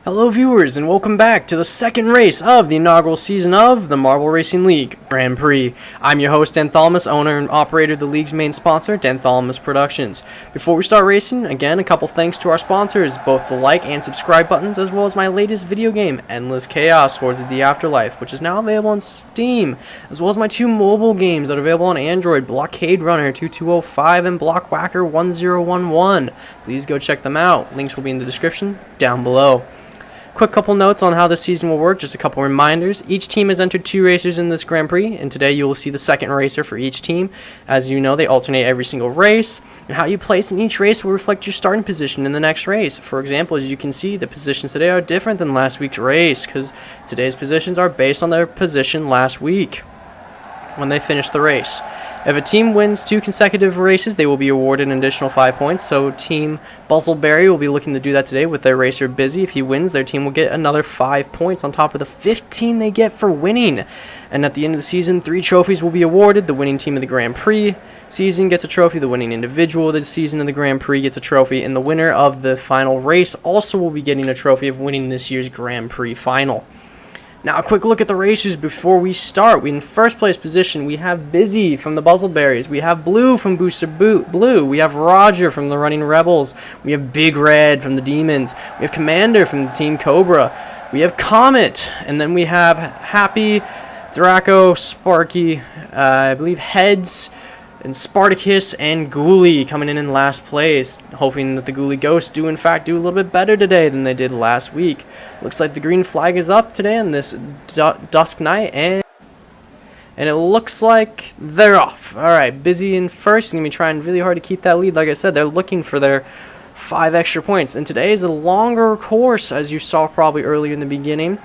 Hello viewers and welcome back to the second race of the inaugural season of the Marble Racing League Grand Prix. I'm your host Denthalamus, owner and operator of the league's main sponsor, Denthalamus Productions. Before we start racing, again a couple thanks to our sponsors, both the like and subscribe buttons, as well as my latest video game, Endless Chaos Swords of the Afterlife, which is now available on Steam, as well as my two mobile games that are available on Android, Blockade Runner 2205 and Block Whacker 1011. Please go check them out. Links will be in the description down below. Quick couple notes on how this season will work, just a couple reminders. Each team has entered 2 racers in this Grand Prix, and today you will see the second racer for each team. As you know, they alternate every single race, and how you place in each race will reflect your starting position in the next race. For example, as you can see, the positions today are different than last week's race, because today's positions are based on their position last week when they finished the race. If a team wins 2 consecutive races, they will be awarded an additional 5 points. So Team Buzzleberry will be looking to do that today with their racer Busy. If he wins, their team will get another 5 points on top of the 15 they get for winning. And at the end of the season, 3 trophies will be awarded. The winning team of the Grand Prix season gets a trophy. The winning individual of the season of the Grand Prix gets a trophy. And the winner of the final race also will be getting a trophy of winning this year's Grand Prix final. Now, a quick look at the racers before we start. In first place position, we have Busy from the Buzzleberries. We have Blue from Booster Blue. We have Roger from the Running Rebels. We have Big Red from the Demons. We have Commander from Team Cobra. We have Comet. And then we have Happy, Draco, Sparky, I believe Heads, and Spartacus and Ghoulie coming in last place, hoping that the Ghoulie Ghosts do in fact do a little bit better today than they did last week. Looks like the green flag is up today on this dusk night, and it looks like they're off. Alright, Busy in first, going to be trying really hard to keep that lead. Like I said, they're looking for their 5 extra points, and today is a longer course, as you saw probably earlier in the beginning,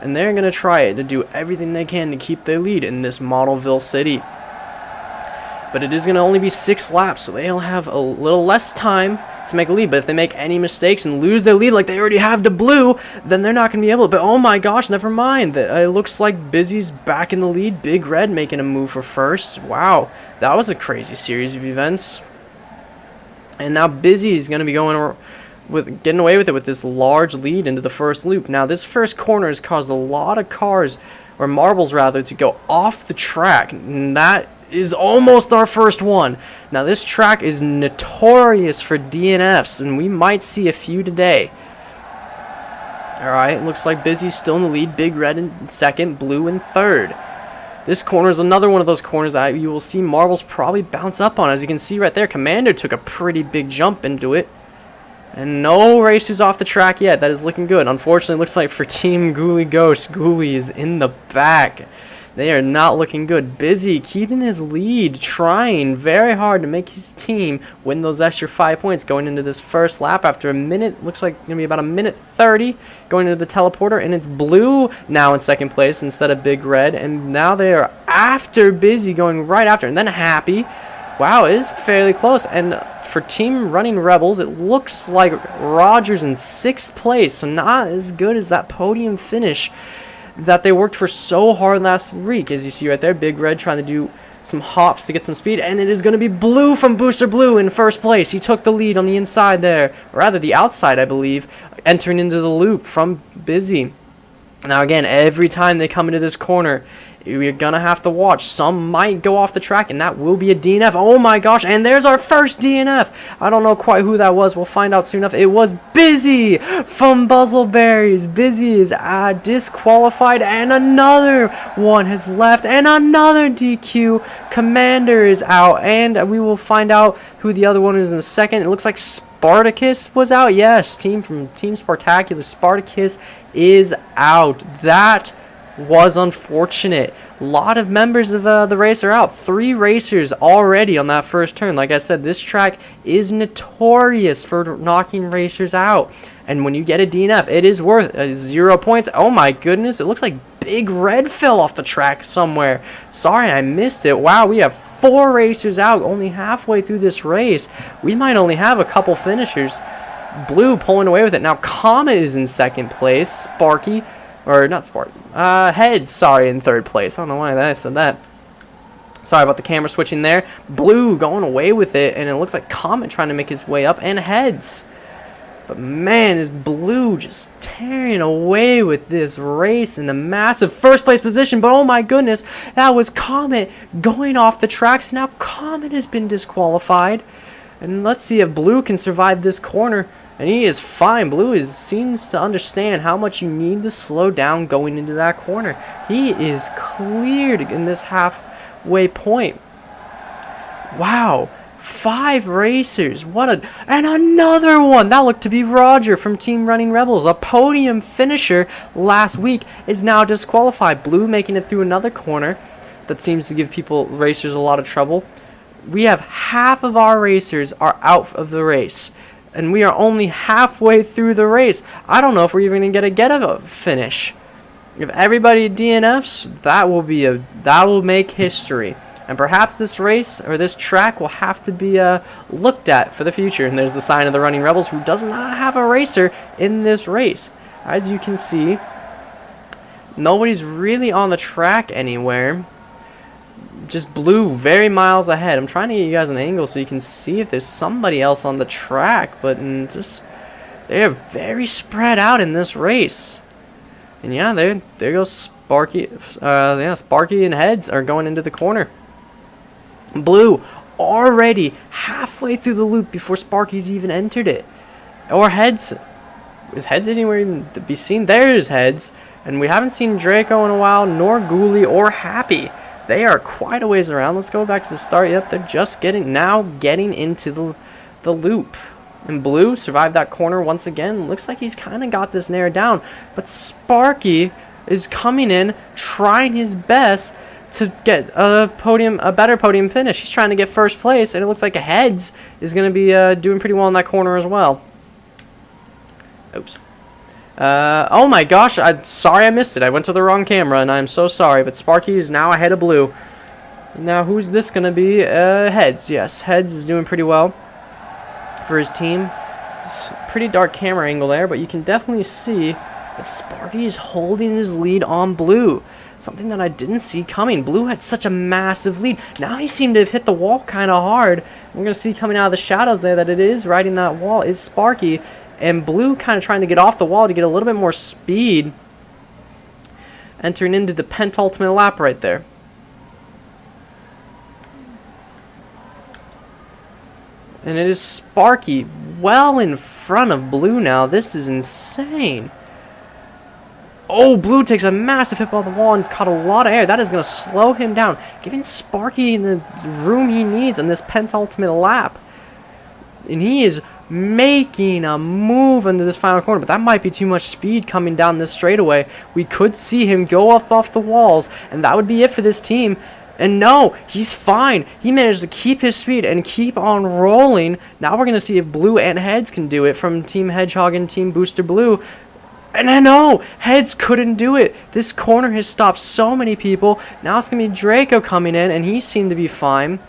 and they're going to try it to do everything they can to keep their lead in this Modelville City. But it is going to only be 6 laps, so they'll have a little less time to make a lead. But if they make any mistakes and lose their lead like they already have to Blue, then they're not going to be able to. But oh my gosh, never mind. It looks like Busy's back in the lead. Big Red making a move for first. Wow, that was a crazy series of events. And now Busy's going to be getting away with it with this large lead into the first loop. Now this first corner has caused a lot of cars, or marbles rather, to go off the track. And that is almost our first one. Now this track is notorious for DNFs, and we might see a few today. Alright, looks like Busy's still in the lead. Big Red in second, Blue in third. This corner is another one of those corners that you will see marbles probably bounce up on. As you can see right there, Commander took a pretty big jump into it. And no races off the track yet. That is looking good. Unfortunately, it looks like for Team Ghoulie Ghost, Ghoulie is in the back. They are not looking good. Busy keeping his lead, trying very hard to make his team win those extra 5 points going into this first lap after a minute. Looks like going to be about a minute 30 going into the teleporter, and it's Blue now in second place instead of Big Red, and now they are after Busy, going right after, and then Happy. Wow, it is fairly close, and for Team Running Rebels, it looks like Roger's in 6th place, so not as good as that podium finish that they worked for so hard last week. As you see right there, Big Red trying to do some hops to get some speed, and it is going to be Blue from Booster Blue in first place. He took the lead on the inside there, or rather the outside, I believe, entering into the loop from Busy. Now again, every time they come into this corner, we're gonna have to watch. Some might go off the track, and that will be a DNF. Oh my gosh, and there's our first DNF. I don't know quite who that was. We'll find out soon enough. It was Busy from Buzzleberries. Busy is disqualified, and another one has left, and another DQ. Commander is out, and we will find out who the other one is in a second. It looks like Spartacus was out. Yes, Team Spartacular, Spartacus is out. That was unfortunate. A lot of members of the race are out. 3 racers already on that first turn. Like I said, this track is notorious for knocking racers out. And when you get a DNF, it is worth 0 points. Oh my goodness, it looks like Big Red fell off the track somewhere. Sorry, I missed it. Wow, we have 4 racers out only halfway through this race. We might only have a couple finishers. Blue pulling away with it. Now Comet is in second place. Sparky, or not Sparky, Heads, sorry, in third place. I don't know why I said that. Sorry about the camera switching there. Blue going away with it, and it looks like Comet trying to make his way up, and Heads But man, is Blue just tearing away with this race in the massive first place position. But oh my goodness, that was Comet going off the tracks. Now Comet has been disqualified. And let's see if Blue can survive this corner. And he is fine. Blue seems to understand how much you need to slow down going into that corner. He is cleared in this halfway point. Wow. 5 racers. And another one. That looked to be Roger from Team Running Rebels. A podium finisher last week is now disqualified. Blue making it through another corner. That seems to give racers a lot of trouble. We have half of our racers are out of the race. And we are only halfway through the race. I don't know if we're even going to get a finish. If everybody DNFs, that will make history. And perhaps this race, or this track, will have to be looked at for the future. And there's the sign of the Running Rebels, who does not have a racer in this race. As you can see, nobody's really on the track anywhere. Just Blue very miles ahead. I'm trying to get you guys an angle so you can see if there's somebody else on the track. But they're very spread out in this race. And yeah, there goes Sparky. Sparky and Heads are going into the corner. Blue already halfway through the loop before Sparky's even entered it. Or Heads. Is Heads anywhere even to be seen? There's Heads. And we haven't seen Draco in a while, nor Ghoulie or Happy. They are quite a ways around. Let's go back to the start. Yep, they're just getting into the loop. And Blue survived that corner once again. Looks like he's kind of got this narrowed down. But Sparky is coming in, trying his best to get a better podium finish. He's trying to get first place, and it looks like Heads is going to be doing pretty well in that corner as well. Oops. Oh my gosh, I'm sorry I missed it. I went to the wrong camera, and I'm so sorry. But Sparky is now ahead of Blue. Now, who's this going to be? Heads. Yes, Heads is doing pretty well for his team. It's a pretty dark camera angle there, but you can definitely see that Sparky is holding his lead on Blue. Something that I didn't see coming. Blue had such a massive lead. Now he seemed to have hit the wall kind of hard. We're going to see coming out of the shadows there that it is riding that wall is Sparky. And Blue kind of trying to get off the wall to get a little bit more speed. Entering into the penultimate lap right there. And it is Sparky well in front of Blue now. This is insane. Oh, Blue takes a massive hit off the wall and caught a lot of air. That is going to slow him down, giving Sparky the room he needs on this penultimate lap. And he is making a move into this final corner, but that might be too much speed coming down this straightaway. We could see him go up off the walls, and that would be it for this team. And no, he's fine. He managed to keep his speed and keep on rolling. Now we're going to see if Blue and Heads can do it from Team Hedgehog and Team Booster Blue. And I know, Heads couldn't do it. This corner has stopped so many people. Now it's going to be Draco coming in, and he seemed to be fine.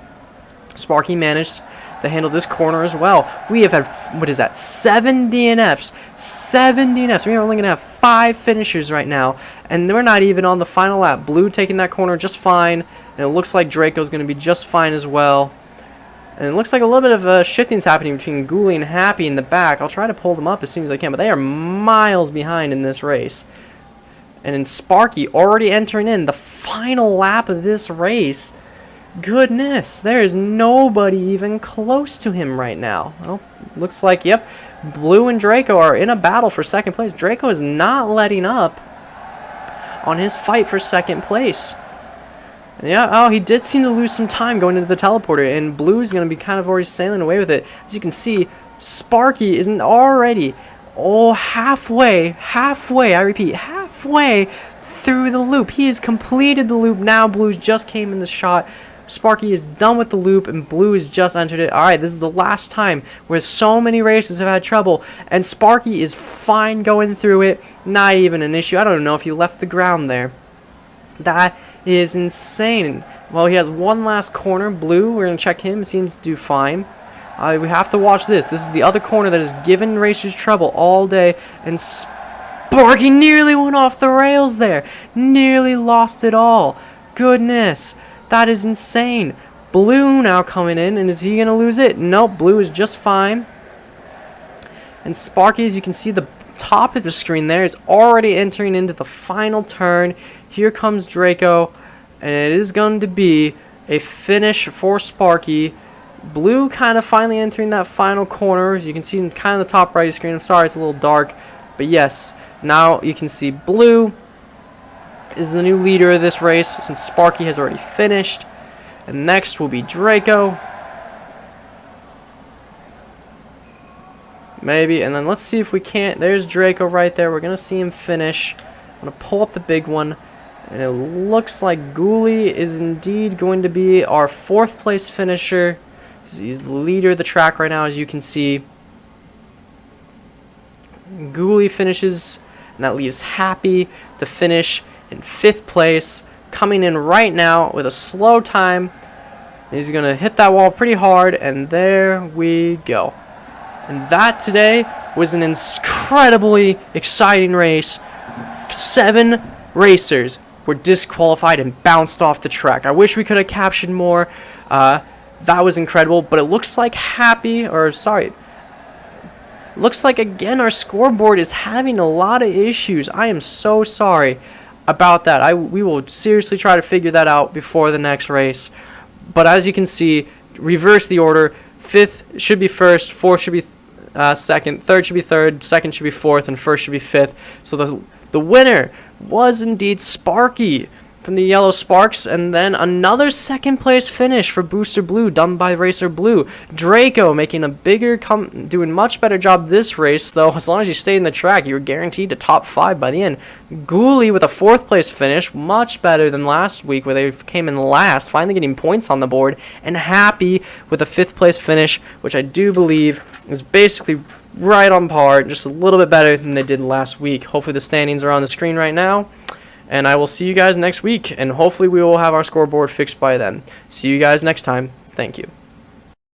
Sparky managed to handle this corner as well. We have had, what is that, 7 DNFs. 7 DNFs. We're only going to have 5 finishers right now. And we're not even on the final lap. Blue taking that corner just fine. And it looks like Draco's going to be just fine as well. And it looks like a little bit of shifting's happening between Ghoulie and Happy in the back. I'll try to pull them up as soon as I can, but they are miles behind in this race. And in Sparky already entering in the final lap of this race. Goodness, there is nobody even close to him right now. Well, looks like, yep, Blue and Draco are in a battle for second place. Draco is not letting up on his fight for second place. Yeah, oh, he did seem to lose some time going into the teleporter, and Blue's going to be kind of already sailing away with it. As you can see, Sparky isn't already, halfway, I repeat, halfway through the loop. He has completed the loop now. Blue's just came in the shot. Sparky is done with the loop, and Blue has just entered it. Alright, this is the last time where so many racers have had trouble, and Sparky is fine going through it. Not even an issue. I don't know if he left the ground there. That is insane. Well, he has one last corner. Blue, we're going to check him. Seems to do fine. We have to watch this. This is the other corner that has given racers trouble all day. And Sparky nearly went off the rails there. Nearly lost it all. Goodness. That is insane. Blue now coming in. And is he going to lose it? Nope. Blue is just fine. And Sparky, as you can see, the top of the screen there is already entering into the final turn. Here comes Draco, and it is going to be a finish for Sparky. Blue kind of finally entering that final corner, as you can see in kind of the top right of the screen. I'm sorry, it's a little dark, but yes, now you can see Blue is the new leader of this race since Sparky has already finished. And next will be Draco. Maybe, and then let's see if we can't. There's Draco right there. We're going to see him finish. I'm going to pull up the big one. And it looks like Ghoulie is indeed going to be our 4th place finisher. He's the leader of the track right now, as you can see. Ghoulie finishes, and that leaves Happy to finish in 5th place. Coming in right now with a slow time. He's going to hit that wall pretty hard, and there we go. And that today was an incredibly exciting race. 7 racers were disqualified and bounced off the track. I wish we could have captured more. That was incredible, but it looks like looks like again our scoreboard is having a lot of issues. I am so sorry about that. We will seriously try to figure that out before the next race. But as you can see, reverse the order. 5th should be 1st, 4th should be 2nd, 3rd should be 3rd, 2nd should be 4th, and 1st should be 5th. So the winner was indeed Sparky from the Yellow Sparks, and then another 2nd place finish for Booster Blue done by Racer Blue. Draco making a doing much better job this race, though. As long as you stayed in the track, you were guaranteed to top 5 by the end. Ghoulie with a 4th place finish, much better than last week where they came in last, finally getting points on the board. And Happy with a 5th place finish, which I do believe is basically right on par, just a little bit better than they did last week. Hopefully the standings are on the screen right now. And I will see you guys next week, and hopefully we will have our scoreboard fixed by then. See you guys next time. Thank you.